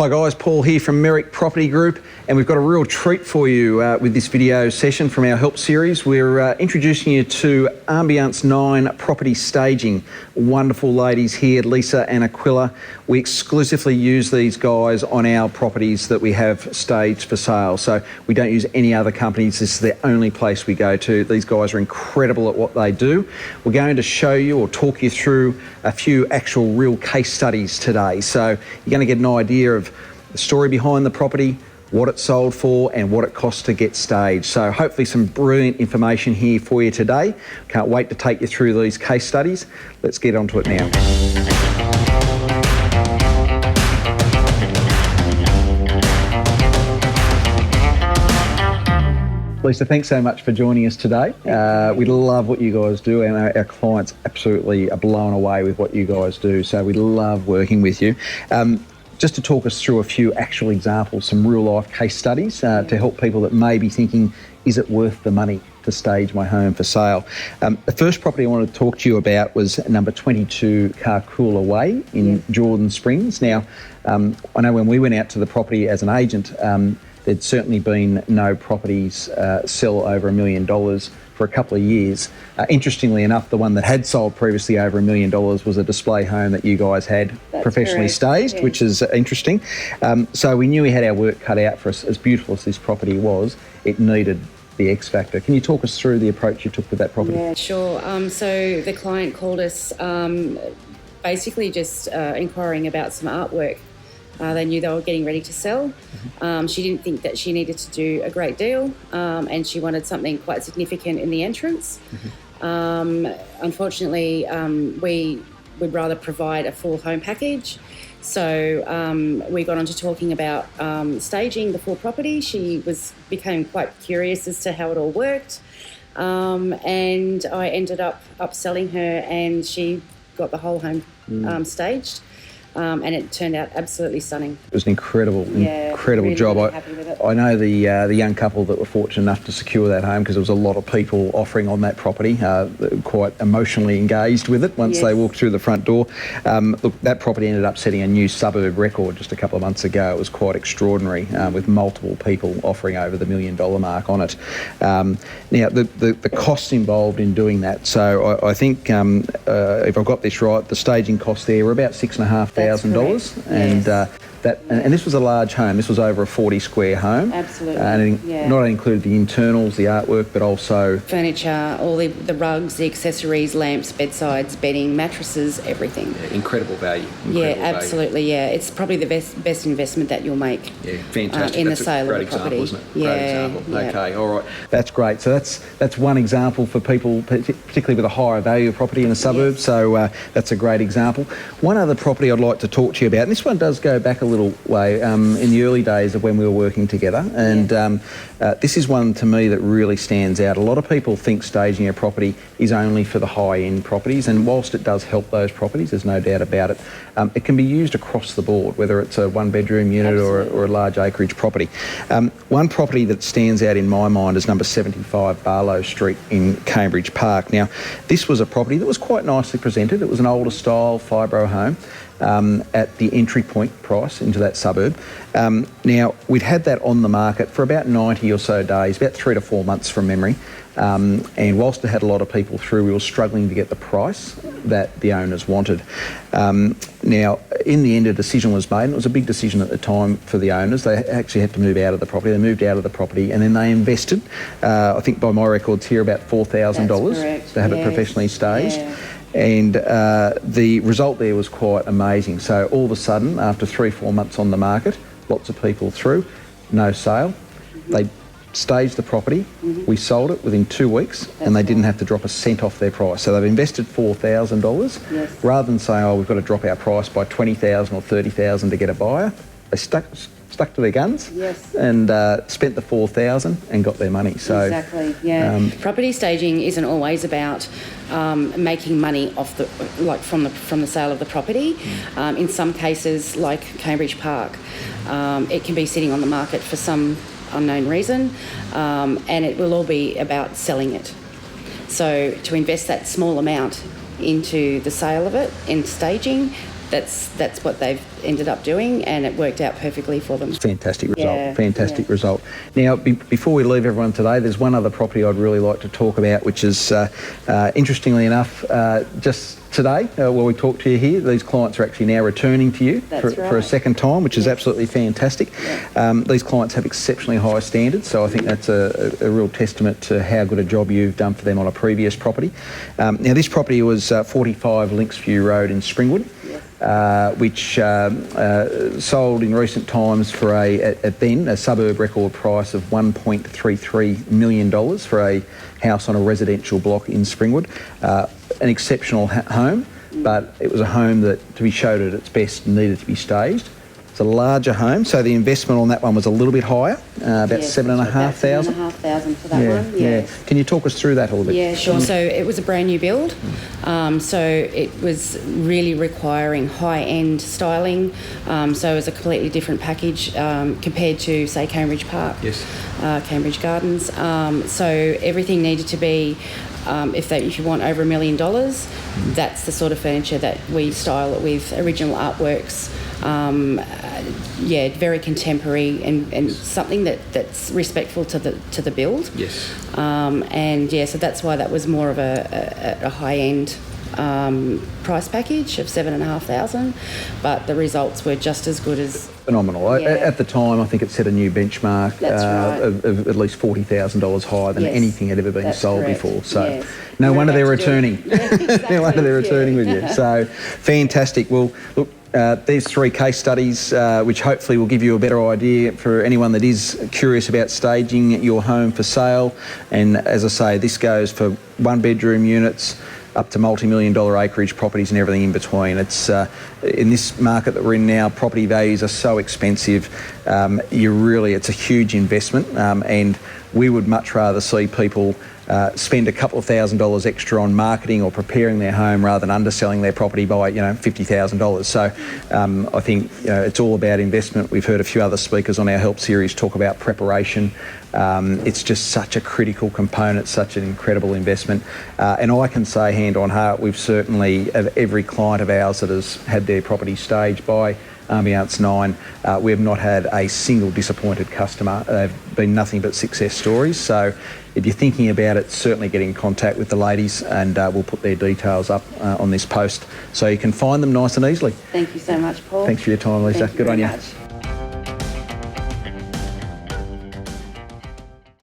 Hi guys, Paul here from Merrick Property Group, and we've got a real treat for you with this video session from our help series. We're introducing you to Ambience 9 Property Staging. Wonderful ladies here, Lisa and Aquila. We exclusively use these guys on our properties that we have staged for sale, so we don't use any other companies. This is the only place we go to. These guys are incredible at what they do. We're going to show you or talk you through a few actual real case studies today, so you're going to get an idea of the story behind the property, what it sold for and what it costs to get staged. So hopefully some brilliant information here for you today. Can't wait to take you through these case studies. Let's get onto it now. Lisa, thanks so much for joining us today. We love what you guys do, and our clients absolutely are blown away with what you guys do, so we love working with you. Just to talk us through a few actual examples, some real life case studies to help people that may be thinking, is it worth the money to stage my home for sale? The first property I wanted to talk to you about was number 22 Carcoola Way in Jordan Springs. Now, I know when we went out to the property as an agent, there'd certainly been no properties sell over $1 million for a couple of years. Interestingly enough, the one that had sold previously over $1 million was a display home that you guys had professionally staged, which is interesting. So we knew we had our work cut out for us. As beautiful as this property was, it needed the X factor. Can you talk us through the approach you took with that property? Yeah, sure. So the client called us basically just inquiring about some artwork. They knew they were getting ready to sell. She didn't think that she needed to do a great deal, and she wanted something quite significant in the entrance. Unfortunately, we would rather provide a full home package. So we got on to talking about staging the full property. She became quite curious as to how it all worked, and I ended up upselling her, and she got the whole home staged. And it turned out absolutely stunning. It was an incredible really, job. Really happy with it. I know the young couple that were fortunate enough to secure that home, because there was a lot of people offering on that property, quite emotionally engaged with it once they walked through the front door. Look, that property ended up setting a new suburb record just a couple of months ago. It was quite extraordinary, with multiple people offering over the $1 million mark on it. Now, the costs involved in doing that, so I think, if I've got this right, the staging costs there were about $6,500, and this was a large home. This was over a 40 square home. Absolutely. And it not only included the internals, the artwork, but also furniture, all the rugs, the accessories, lamps, bedsides, bedding, mattresses, everything. Yeah, incredible value. Absolutely. Yeah, it's probably the best investment that you'll make. Yeah, fantastic. In that's the sale of the property. Example, isn't it? Yeah, great example. Okay, all right. That's great. So that's one example for people, particularly with a higher value property in the suburbs. Yes. So that's a great example. One other property I'd like to talk to you about, and this one does go back a little way, in the early days of when we were working together, and this is one to me that really stands out. A lot of people think staging a property is only for the high-end properties, and whilst it does help those properties, there's no doubt about it, it can be used across the board, whether it's a one-bedroom unit or a large acreage property. One property that stands out in my mind is number 75 Barlow Street in Cambridge Park. Now, this was a property that was quite nicely presented. It was an older style fibro home at the entry point price into that suburb. Now, we'd had that on the market for about 90 or so days, about 3 to 4 months from memory. And whilst it had a lot of people through, we were struggling to get the price that the owners wanted. Now, in the end, a decision was made, and it was a big decision at the time for the owners. They actually had to move out of the property. They moved out of the property, and then they invested, I think by my records here, about $4,000 to have it professionally staged. Yeah. And the result there was quite amazing. So all of a sudden, after 3-4 months on the market, lots of people through, no sale. They staged the property, we sold it within 2 weeks, and they didn't have to drop a cent off their price. So they've invested $4,000. Rather than saying, oh, we've got to drop our price by $20,000 or $30,000 to get a buyer, they stuck to their guns and spent the $4,000 and got their money. So exactly, yeah. Property staging isn't always about making money off from the sale of the property. In some cases, like Cambridge Park, it can be sitting on the market for some unknown reason, and it will all be about selling it. So to invest that small amount into the sale of it and staging that's what they've ended up doing, and it worked out perfectly for them. Fantastic result. Yeah, Fantastic result. Now, before we leave everyone today, there's one other property I'd really like to talk about, which is, interestingly enough, just today, while we talk to you here, these clients are actually now returning to you for a second time, which is absolutely fantastic. Yeah. These clients have exceptionally high standards, so I think that's a real testament to how good a job you've done for them on a previous property. Now, this property was 45 Linksview Road in Springwood. Which sold in recent times for a suburb record price of $1.33 million for a house on a residential block in Springwood. An exceptional home, but it was a home that, to be showed at its best, needed to be staged. It's a larger home, so the investment on that one was a little bit higher, about $7,500. $7,500 for that one. Yeah. Can you talk us through that a little bit? Yeah, sure. So it was a brand new build, so it was really requiring high-end styling. So it was a completely different package compared to, say, Cambridge Park, Cambridge Gardens. So everything needed to be. If you want over $1 million, that's the sort of furniture that we style it with. Original artworks, very contemporary and something that's respectful to the build. Yes. So that's why that was more of a high end price package of $7,500, but the results were just as good as. Phenomenal. Yeah. At the time, I think it set a new benchmark of at least $40,000 higher than anything had ever been sold before. So no wonder they're returning. No wonder they're returning with you. So fantastic. Well, look, there's 3 case studies which hopefully will give you a better idea for anyone that is curious about staging your home for sale. And as I say, this goes for 1-bedroom units up to multi-million-dollar acreage properties and everything in between. It's in this market that we're in now, property values are so expensive. It's a huge investment, and we would much rather see people spend a couple of $1,000s extra on marketing or preparing their home rather than underselling their property by $50,000. So I think it's all about investment. We've heard a few other speakers on our Help series talk about preparation. It's just such a critical component, such an incredible investment. And I can say hand on heart, we've certainly, of every client of ours that has had their property staged by Ambiance 9, we have not had a single disappointed customer. They've been nothing but success stories. So if you're thinking about it, certainly get in contact with the ladies, and we'll put their details up on this post so you can find them nice and easily. Thank you so much, Paul. Thanks for your time, Lisa. Good on you. Much.